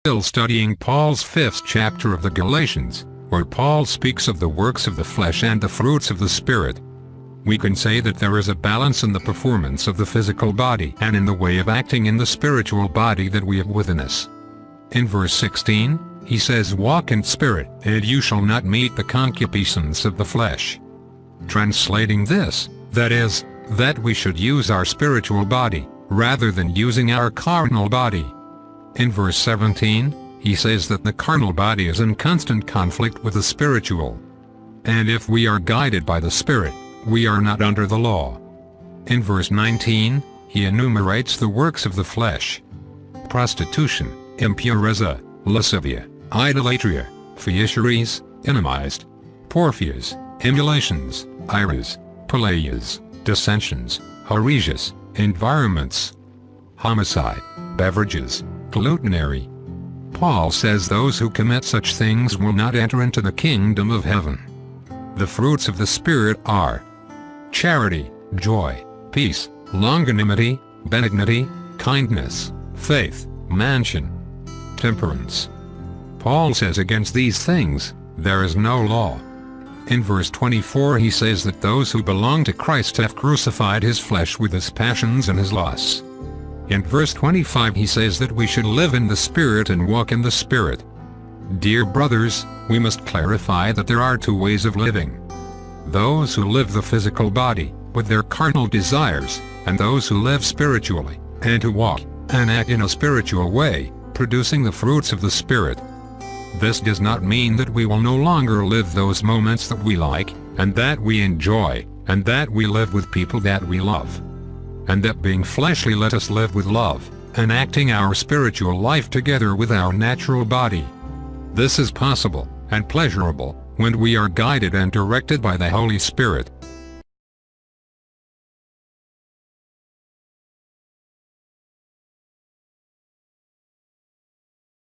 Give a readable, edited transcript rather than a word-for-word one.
still studying Paul's 5th chapter of the Galatians, where Paul speaks of the works of the flesh and the fruits of the Spirit. We can say that there is a balance in the performance of the physical body and in the way of acting in the spiritual body that we have within us. In verse 16, he says, "Walk in spirit, and you shall not meet the concupiscence of the flesh." Translating this, that is, that we should use our spiritual body, rather than using our carnal body. In verse 17, he says that the carnal body is in constant conflict with the spiritual. And if we are guided by the Spirit, we are not under the law. In verse 19, he enumerates the works of the flesh: prostitution, impurity, lascivia, idolatry, PHERESIAS, INIMIZED, PORFIAS, emulations, IRAS, PELEJAS, dissensions, HERESIAS, environments, homicide, beverages, gluttony. Paul says those who commit such things will not enter into the kingdom of heaven. The fruits of the Spirit are charity, joy, peace, longanimity, benignity, kindness, faith, mansion, temperance. Paul says against these things, there is no law. In verse 24 he says that those who belong to Christ have crucified his flesh with his passions and his lusts. In verse 25 he says that we should live in the Spirit and walk in the Spirit. Dear brothers, we must clarify that there are two ways of living. Those who live the physical body, with their carnal desires, and those who live spiritually, and who walk and act in a spiritual way, producing the fruits of the Spirit. This does not mean that we will no longer live those moments that we like, and that we enjoy, and that we live with people that we love. And that being fleshly, let us live with love, and acting our spiritual life together with our natural body. This is possible, and pleasurable, when we are guided and directed by the Holy Spirit.